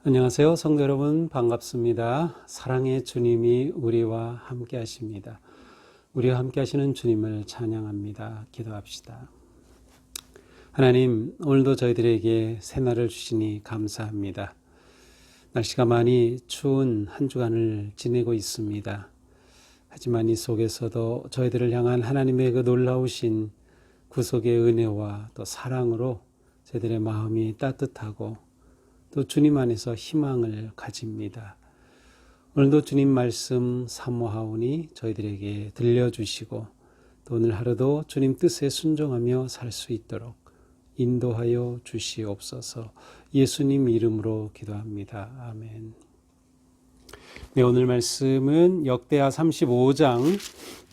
안녕하세요. 성도 여러분 반갑습니다. 사랑의 주님이 우리와 함께 하십니다. 우리와 함께 하시는 주님을 찬양합니다. 기도합시다. 하나님, 오늘도 저희들에게 새날을 주시니 감사합니다. 날씨가 많이 추운 한 주간을 지내고 있습니다. 하지만 이 속에서도 저희들을 향한 하나님의 그 놀라우신 구속의 은혜와 또 사랑으로 저희들의 마음이 따뜻하고 또 주님 안에서 희망을 가집니다. 오늘도 주님 말씀 사모하오니 저희들에게 들려주시고 또 오늘 하루도 주님 뜻에 순종하며 살 수 있도록 인도하여 주시옵소서. 예수님 이름으로 기도합니다. 아멘. 네, 오늘 말씀은 역대하 35장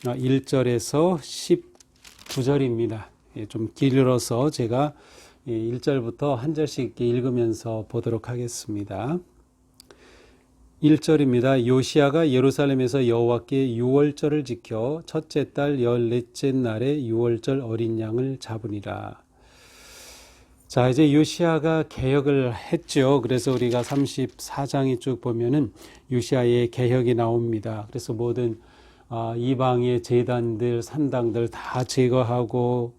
1절에서 19절입니다. 좀 길어서 제가 1절부터 한 절씩 읽으면서 보도록 하겠습니다. 1절입니다. 요시야가 예루살렘에서 여호와께 유월절을 지켜 첫째 달 14째 날에 유월절 어린 양을 잡으니라. 자, 이제 요시야가 개혁을 했죠. 그래서 우리가 34장이 쭉 보면은 요시야의 개혁이 나옵니다. 그래서 모든 이방의 제단들, 산당들 다 제거하고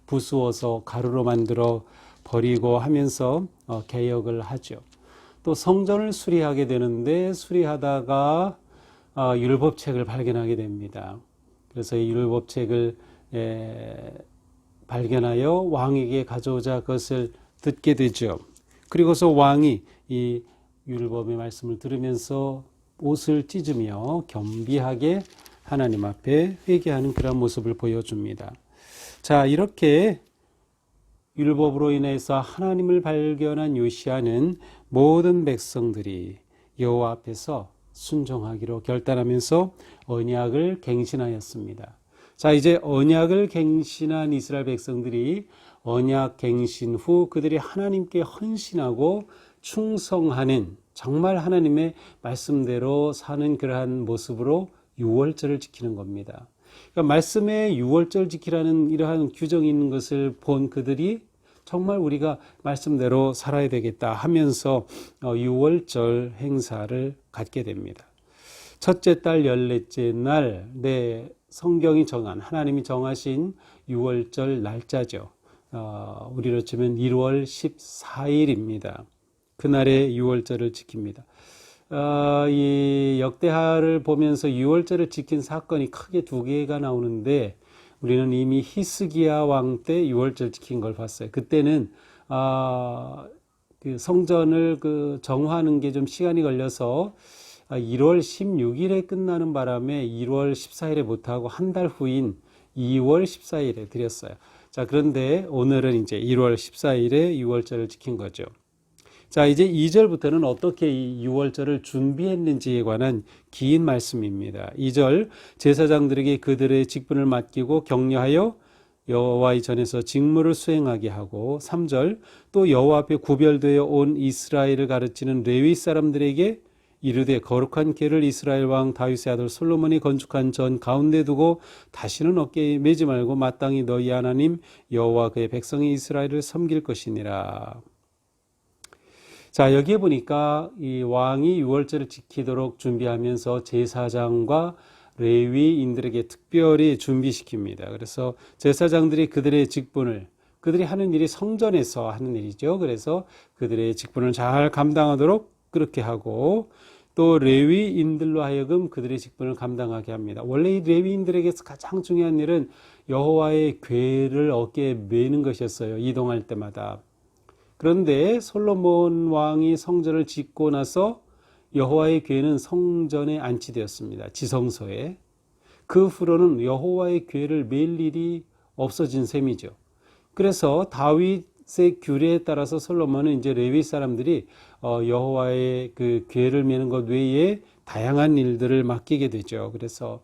부수어서 가루로 만들어 버리고 하면서 개혁을 하죠. 또 성전을 수리하게 되는데 수리하다가 율법책을 발견하게 됩니다. 그래서 이 율법책을 발견하여 왕에게 가져오자 그것을 듣게 되죠. 그리고서 왕이 이 율법의 말씀을 들으면서 옷을 찢으며 겸비하게 하나님 앞에 회개하는 그런 모습을 보여줍니다. 자, 이렇게 율법으로 인해서 하나님을 발견한 요시야는 모든 백성들이 여호와 앞에서 순종하기로 결단하면서 언약을 갱신하였습니다. 자, 이제 언약을 갱신한 이스라엘 백성들이 언약 갱신 후 그들이 하나님께 헌신하고 충성하는 정말 하나님의 말씀대로 사는 그러한 모습으로 유월절을 지키는 겁니다. 그러니까 말씀에 유월절 지키라는 이러한 규정이 있는 것을 본 그들이 정말 우리가 말씀대로 살아야 되겠다 하면서 유월절 행사를 갖게 됩니다. 첫째 달 14째 날 성경이 정한 하나님이 정하신 유월절 날짜죠. 우리로 치면 1월 14일입니다. 그날에 유월절을 지킵니다. 이 역대하를 보면서 유월절을 지킨 사건이 크게 두 개가 나오는데 우리는 이미 히스기야 왕 때 유월절 지킨 걸 봤어요. 그때는 그 성전을 정화하는 게 좀 시간이 걸려서 1월 16일에 끝나는 바람에 1월 14일에 못하고 한 달 후인 2월 14일에 드렸어요. 자, 그런데 오늘은 이제 1월 14일에 유월절을 지킨 거죠. 자, 이제 2절부터는 어떻게 이 유월절을 준비했는지에 관한 긴 말씀입니다. 2절, 제사장들에게 그들의 직분을 맡기고 격려하여 여호와의 전에서 직무를 수행하게 하고, 3절, 또 여호와 앞에 구별되어 온 이스라엘을 가르치는 레위 사람들에게 이르되 거룩한 궤를 이스라엘 왕 다윗의 아들 솔로몬이 건축한 전 가운데 두고 다시는 어깨에 매지 말고 마땅히 너희 하나님 여호와 그의 백성이 이스라엘을 섬길 것이니라. 자, 여기에 보니까 이 왕이 유월절을 지키도록 준비하면서 제사장과 레위인들에게 특별히 준비시킵니다. 그래서 제사장들이 그들의 직분을, 그들이 하는 일이 성전에서 하는 일이죠. 그래서 그들의 직분을 잘 감당하도록 그렇게 하고, 또 레위인들로 하여금 그들의 직분을 감당하게 합니다. 원래 이 레위인들에게서 가장 중요한 일은 여호와의 궤를 어깨에 매는 것이었어요. 이동할 때마다. 그런데 솔로몬 왕이 성전을 짓고 나서 여호와의 궤는 성전에 안치되었습니다. 지성소에. 그 후로는 여호와의 궤를 맬 일이 없어진 셈이죠. 그래서 다윗의 규례에 따라서 솔로몬은 이제 레위 사람들이 여호와의 그 궤를 매는 것 외에 다양한 일들을 맡기게 되죠. 그래서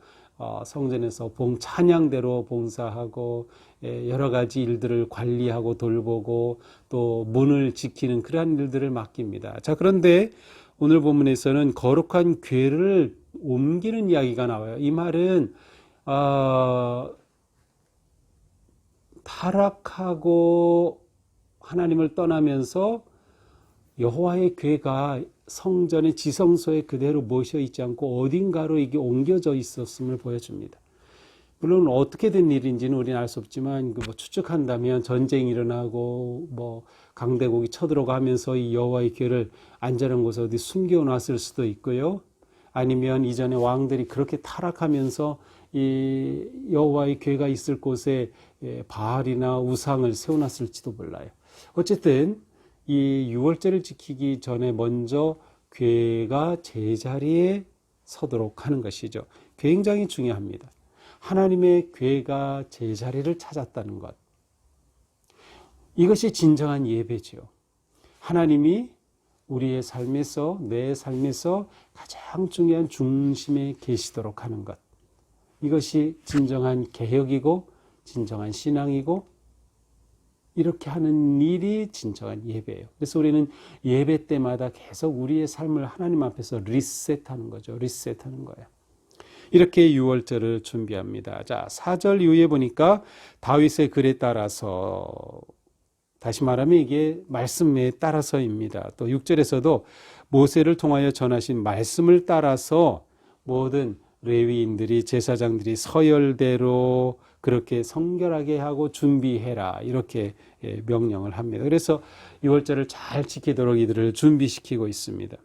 성전에서 찬양대로 봉사하고 여러 가지 일들을 관리하고 돌보고 또 문을 지키는 그러한 일들을 맡깁니다. 자, 그런데 오늘 본문에서는 거룩한 궤를 옮기는 이야기가 나와요. 이 말은 타락하고 하나님을 떠나면서 여호와의 궤가 성전의 지성소에 그대로 모셔 있지 않고 어딘가로 이게 옮겨져 있었음을 보여줍니다. 물론 어떻게 된 일인지는 우리는 알 수 없지만 뭐 추측한다면 전쟁이 일어나고 뭐 강대국이 쳐들어가면서 이 여호와의 궤를 안전한 곳에 어디 숨겨놨을 수도 있고요. 아니면 이전에 왕들이 그렇게 타락하면서 이 여호와의 궤가 있을 곳에 바알이나 우상을 세워놨을지도 몰라요. 어쨌든 이 유월절을 지키기 전에 먼저 궤가 제자리에 서도록 하는 것이죠. 굉장히 중요합니다. 하나님의 궤가 제자리를 찾았다는 것. 이것이 진정한 예배죠. 하나님이 우리의 삶에서, 내 삶에서 가장 중요한 중심에 계시도록 하는 것. 이것이 진정한 개혁이고 진정한 신앙이고 이렇게 하는 일이 진정한 예배예요. 그래서 우리는 예배 때마다 계속 우리의 삶을 하나님 앞에서 리셋하는 거죠. 리셋하는 거예요. 이렇게 유월절을 준비합니다. 자, 4절 이후에 보니까 다윗의 글에 따라서, 다시 말하면 이게 말씀에 따라서입니다. 또 6절에서도 모세를 통하여 전하신 말씀을 따라서 모든 레위인들이, 제사장들이 서열대로 그렇게 성결하게 하고 준비해라, 이렇게 명령을 합니다. 그래서 유월절을 잘 지키도록 이들을 준비시키고 있습니다.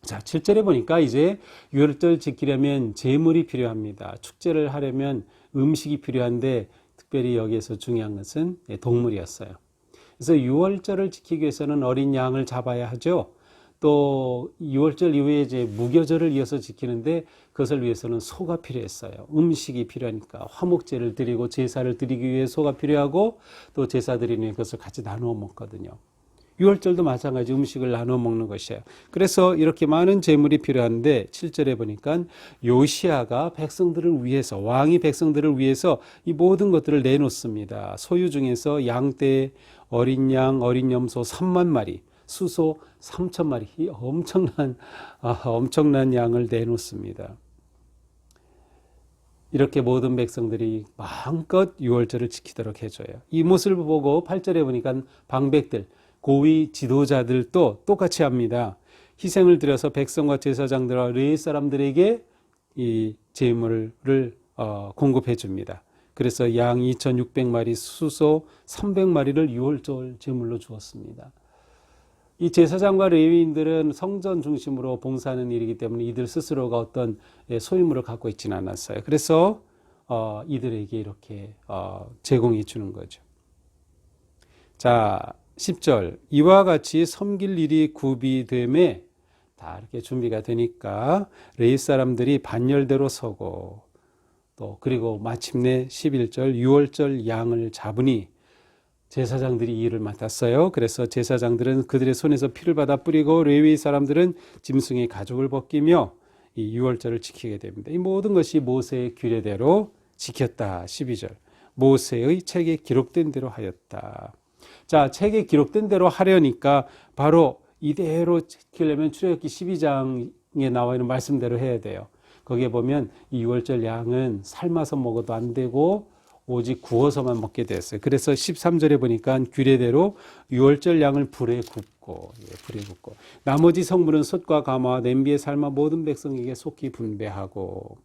자, 7절에 보니까 이제 유월절 지키려면 제물이 필요합니다. 축제를 하려면 음식이 필요한데 특별히 여기에서 중요한 것은 동물이었어요. 그래서 유월절을 지키기 위해서는 어린 양을 잡아야 하죠. 또 유월절 이후에 이제 무교절을 이어서 지키는데 그것을 위해서는 소가 필요했어요. 음식이 필요하니까 화목제를 드리고 제사를 드리기 위해 소가 필요하고 또 제사 드리는 그것을 같이 나누어 먹거든요. 유월절도 마찬가지 음식을 나누어 먹는 것이에요. 그래서 이렇게 많은 제물이 필요한데 7절에 보니까 요시아가 백성들을 위해서, 왕이 백성들을 위해서 이 모든 것들을 내놓습니다. 소유 중에서 양떼, 어린 양, 어린 염소 3만 마리, 수소 3천 마리, 이 엄청난 양을 내놓습니다. 이렇게 모든 백성들이 마음껏 유월절을 지키도록 해줘요. 이 모습을 보고 8절에 보니까 방백들, 고위 지도자들도 똑같이 합니다. 희생을 드려서 백성과 제사장들과 레위 사람들에게 이 제물을 공급해 줍니다. 그래서 양 2,600마리, 수소 300마리를 유월절 제물로 주었습니다. 이 제사장과 레위인들은 성전 중심으로 봉사하는 일이기 때문에 이들 스스로가 어떤 소유물을 갖고 있지는 않았어요. 그래서 이들에게 이렇게 제공해 주는 거죠. 자, 10절, 이와 같이 섬길 일이 구비됨에 다 이렇게 준비가 되니까 레위 사람들이 반열대로 서고 또 그리고 마침내 11절 유월절 양을 잡으니 제사장들이 이 일을 맡았어요. 그래서 제사장들은 그들의 손에서 피를 받아 뿌리고 레위 사람들은 짐승의 가죽을 벗기며 이 유월절을 지키게 됩니다. 이 모든 것이 모세의 규례대로 지켰다. 12절, 모세의 책에 기록된 대로 하였다. 자, 책에 기록된 대로 하려니까 바로 이대로 지키려면 출애굽기 12장에 나와 있는 말씀대로 해야 돼요. 거기에 보면 이 유월절 양은 삶아서 먹어도 안 되고 오직 구워서만 먹게 됐어요. 그래서 13절에 보니까 규례대로 유월절 양을 불에 굽고 나머지 성물은 솥과 가마와 냄비에 삶아 모든 백성에게 속히 분배하고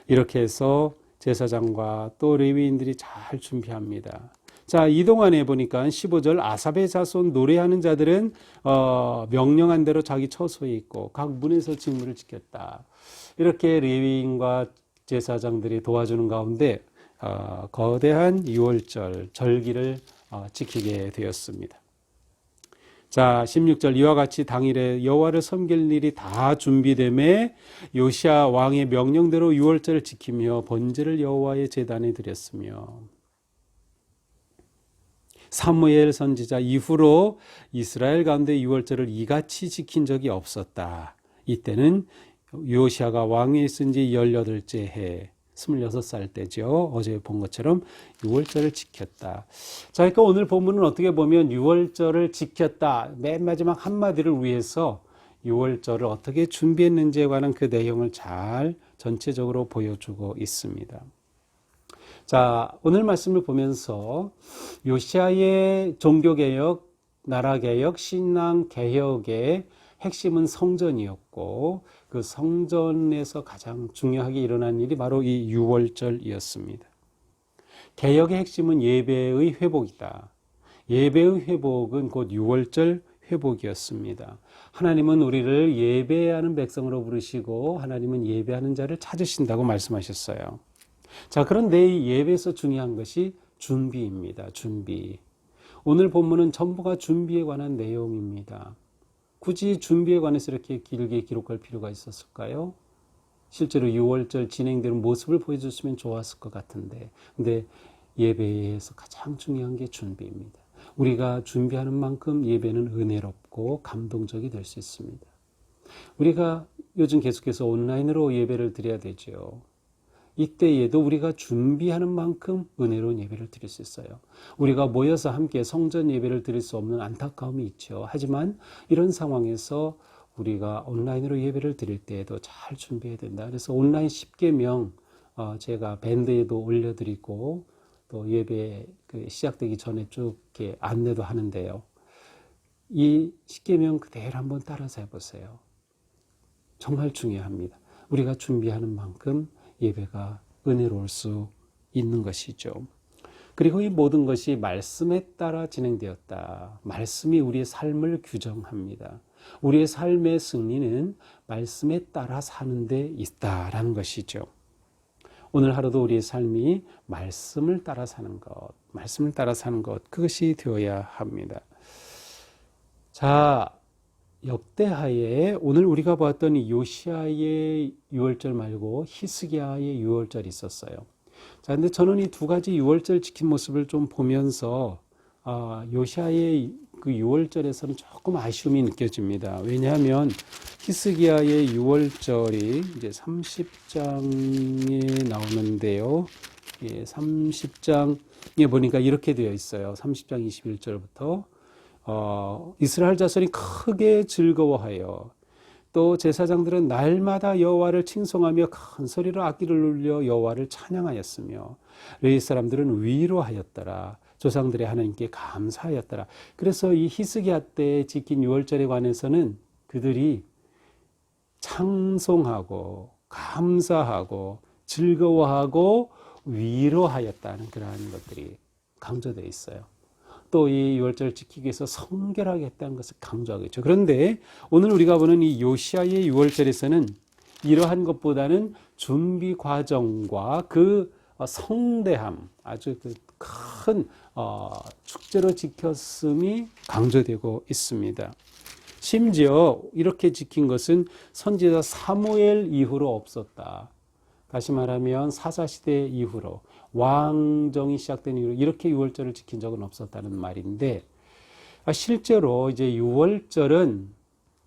이렇게 해서 제사장과 또 레위인들이 잘 준비합니다. 자, 이 동안에 보니까 15절 아삽의 자손 노래하는 자들은 명령한 대로 자기 처소에 있고 각 문에서 직무를 지켰다. 이렇게 레위인과 제사장들이 도와주는 가운데 거대한 유월절 절기를 지키게 되었습니다. 자, 16절 이와 같이 당일에 여호와를 섬길 일이 다 준비되매 요시야 왕의 명령대로 유월절을 지키며 번제를 여호와의 제단에 드렸으며 사무엘 선지자 이후로 이스라엘 가운데 유월절을 이같이 지킨 적이 없었다. 이때는 요시야가 왕에 있은 지 18째 해 26살 때죠. 어제 본 것처럼 유월절을 지켰다. 자, 그러니까 오늘 본문은 어떻게 보면 유월절을 지켰다. 맨 마지막 한마디를 위해서 유월절을 어떻게 준비했는지에 관한 그 내용을 잘 전체적으로 보여주고 있습니다. 자, 오늘 말씀을 보면서 요시야의 종교개혁 나라개혁, 신앙개혁의 핵심은 성전이었고 그 성전에서 가장 중요하게 일어난 일이 바로 이 유월절이었습니다. 개혁의 핵심은 예배의 회복이다. 예배의 회복은 곧 유월절 회복이었습니다. 하나님은 우리를 예배하는 백성으로 부르시고 하나님은 예배하는 자를 찾으신다고 말씀하셨어요. 자, 그런데 이 예배에서 중요한 것이 준비입니다. 준비. 오늘 본문은 전부가 준비에 관한 내용입니다. 굳이 준비에 관해서 이렇게 길게 기록할 필요가 있었을까요? 실제로 유월절 진행되는 모습을 보여줬으면 좋았을 것 같은데, 근데 예배에서 가장 중요한 게 준비입니다. 우리가 준비하는 만큼 예배는 은혜롭고 감동적이 될 수 있습니다. 우리가 요즘 계속해서 온라인으로 예배를 드려야 되죠. 이때에도 우리가 준비하는 만큼 은혜로운 예배를 드릴 수 있어요. 우리가 모여서 함께 성전 예배를 드릴 수 없는 안타까움이 있죠. 하지만 이런 상황에서 우리가 온라인으로 예배를 드릴 때에도 잘 준비해야 된다. 그래서 온라인 10계명 제가 밴드에도 올려드리고 또 예배 시작되기 전에 쭉 이렇게 안내도 하는데요. 이 10계명 그대로 한번 따라서 해보세요. 정말 중요합니다. 우리가 준비하는 만큼 예배가 은혜로울 수 있는 것이죠. 그리고 이 모든 것이 말씀에 따라 진행되었다. 말씀이 우리의 삶을 규정합니다. 우리의 삶의 승리는 말씀에 따라 사는 데 있다라는 것이죠. 오늘 하루도 우리의 삶이 말씀을 따라 사는 것, 말씀을 따라 사는 것, 그것이 되어야 합니다. 자, 역대하에 오늘 우리가 보았던 이 요시아의 유월절 말고 히스기야의 유월절이 있었어요. 자, 근데 저는 이 두 가지 유월절 지킨 모습을 좀 보면서 요시아의 그 유월절에서는 조금 아쉬움이 느껴집니다. 왜냐하면 히스기야의 유월절이 이제 30장에 나오는데요. 예, 30장에 보니까 이렇게 되어 있어요. 30장 21절부터 이스라엘 자손이 크게 즐거워하여 또 제사장들은 날마다 여호와를 칭송하며 큰 소리로 악기를 울려 여호와를 찬양하였으며 레위 사람들은 위로하였더라. 조상들의 하나님께 감사하였더라. 그래서 이 히스기야 때 지킨 유월절에 관해서는 그들이 창송하고 감사하고 즐거워하고 위로하였다는 그러한 것들이 강조되어 있어요. 또 이 유월절을 지키기 위해서 성결하게 했다는 것을 강조하고 있죠. 그런데 오늘 우리가 보는 이 요시아의 유월절에서는 이러한 것보다는 준비 과정과 그 성대함, 아주 큰 축제로 지켰음이 강조되고 있습니다. 심지어 이렇게 지킨 것은 선지자 사무엘 이후로 없었다. 다시 말하면 사사시대 이후로 왕정이 시작된 이후로 이렇게 유월절을 지킨 적은 없었다는 말인데, 실제로 이제 유월절은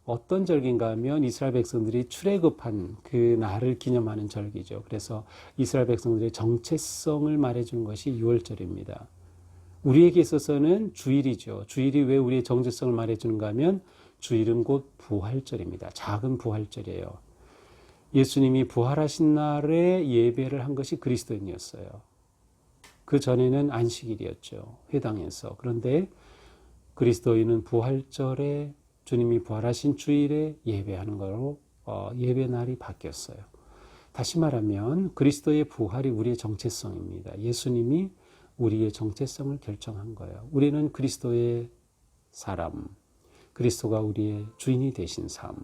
어떤 절기인가 하면 이스라엘 백성들이 출애굽한 그 날을 기념하는 절기죠. 그래서 이스라엘 백성들의 정체성을 말해주는 것이 유월절입니다. 우리에게 있어서는 주일이죠. 주일이 왜 우리의 정체성을 말해주는가 하면 주일은 곧 부활절입니다. 작은 부활절이에요. 예수님이 부활하신 날에 예배를 한 것이 그리스도인이었어요. 그 전에는 안식일이었죠. 회당에서. 그런데 그리스도인은 부활절에 주님이 부활하신 주일에 예배하는 거로 예배 날이 바뀌었어요. 다시 말하면 그리스도의 부활이 우리의 정체성입니다. 예수님이 우리의 정체성을 결정한 거예요. 우리는 그리스도의 사람, 그리스도가 우리의 주인이 되신 삶,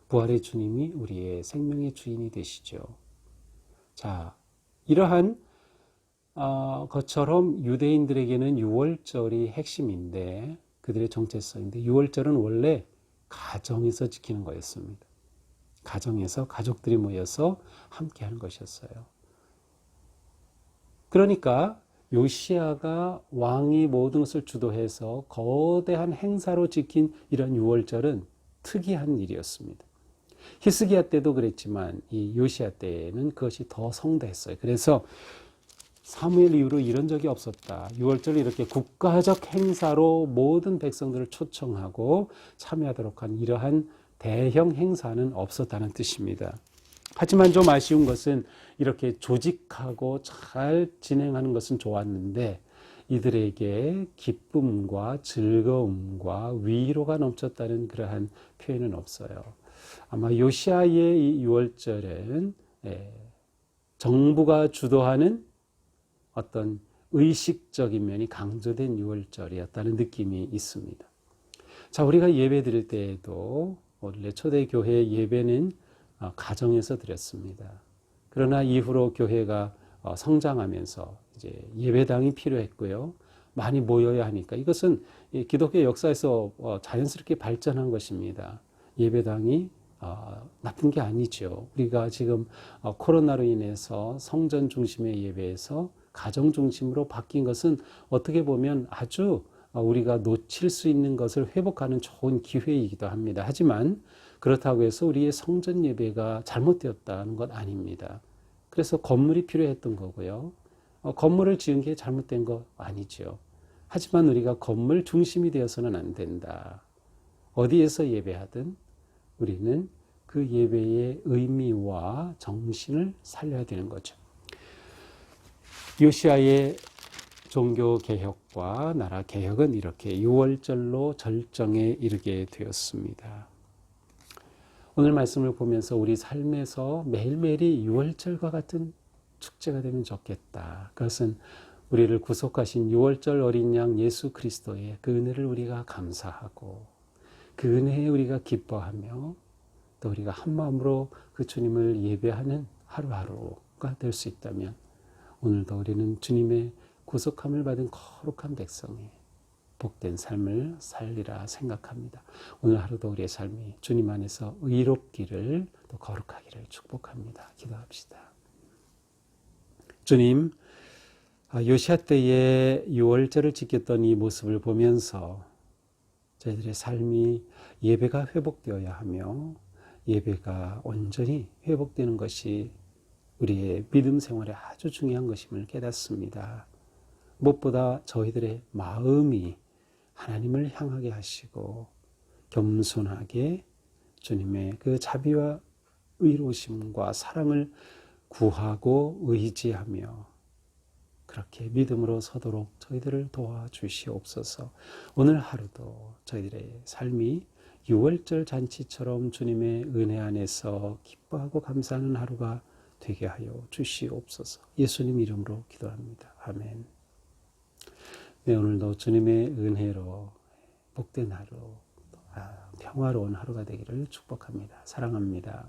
부활의 주님이 우리의 생명의 주인이 되시죠. 자, 이러한 것처럼 유대인들에게는 유월절이 핵심인데 그들의 정체성인데 유월절은 원래 가정에서 지키는 거였습니다. 가정에서 가족들이 모여서 함께 하는 것이었어요. 그러니까 요시아가 왕이 모든 것을 주도해서 거대한 행사로 지킨 이런 유월절은 특이한 일이었습니다. 히스기야 때도 그랬지만 이 요시야 때는 그것이 더 성대했어요. 그래서 사무엘 이후로 이런 적이 없었다. 유월절을 이렇게 국가적 행사로 모든 백성들을 초청하고 참여하도록 한 이러한 대형 행사는 없었다는 뜻입니다. 하지만 좀 아쉬운 것은 이렇게 조직하고 잘 진행하는 것은 좋았는데 이들에게 기쁨과 즐거움과 위로가 넘쳤다는 그러한 표현은 없어요. 아마 요시아의 이 유월절은 정부가 주도하는 어떤 의식적인 면이 강조된 유월절이었다는 느낌이 있습니다. 자, 우리가 예배 드릴 때에도 원래 초대교회 예배는 가정에서 드렸습니다. 그러나 이후로 교회가 성장하면서 이제 예배당이 필요했고요. 많이 모여야 하니까 이것은 기독교 역사에서 자연스럽게 발전한 것입니다. 예배당이 나쁜 게 아니죠. 우리가 지금 코로나로 인해서 성전 중심의 예배에서 가정 중심으로 바뀐 것은 어떻게 보면 아주 우리가 놓칠 수 있는 것을 회복하는 좋은 기회이기도 합니다. 하지만 그렇다고 해서 우리의 성전 예배가 잘못되었다는 것 아닙니다. 그래서 건물이 필요했던 거고요. 건물을 지은 게 잘못된 거 아니죠. 하지만 우리가 건물 중심이 되어서는 안 된다. 어디에서 예배하든 우리는 그 예배의 의미와 정신을 살려야 되는 거죠. 요시아의 종교개혁과 나라개혁은 이렇게 유월절로 절정에 이르게 되었습니다. 오늘 말씀을 보면서 우리 삶에서 매일매일이 유월절과 같은 축제가 되면 좋겠다. 그것은 우리를 구속하신 유월절 어린 양 예수 그리스도의 그 은혜를 우리가 감사하고 그 은혜에 우리가 기뻐하며 또 우리가 한 마음으로 그 주님을 예배하는 하루하루가 될 수 있다면 오늘도 우리는 주님의 구속함을 받은 거룩한 백성이 복된 삶을 살리라 생각합니다. 오늘 하루도 우리의 삶이 주님 안에서 의롭기를 또 거룩하기를 축복합니다. 기도합시다. 주님, 요시아 때에 유월절을 지켰던 이 모습을 보면서 저희들의 삶이 예배가 회복되어야 하며 예배가 온전히 회복되는 것이 우리의 믿음 생활에 아주 중요한 것임을 깨닫습니다. 무엇보다 저희들의 마음이 하나님을 향하게 하시고 겸손하게 주님의 그 자비와 의로우심과 사랑을 구하고 의지하며 그렇게 믿음으로 서도록 저희들을 도와주시옵소서. 오늘 하루도 저희들의 삶이 유월절 잔치처럼 주님의 은혜 안에서 기뻐하고 감사하는 하루가 되게 하여 주시옵소서. 예수님 이름으로 기도합니다. 아멘. 네, 오늘도 주님의 은혜로 복된 하루, 평화로운 하루가 되기를 축복합니다. 사랑합니다.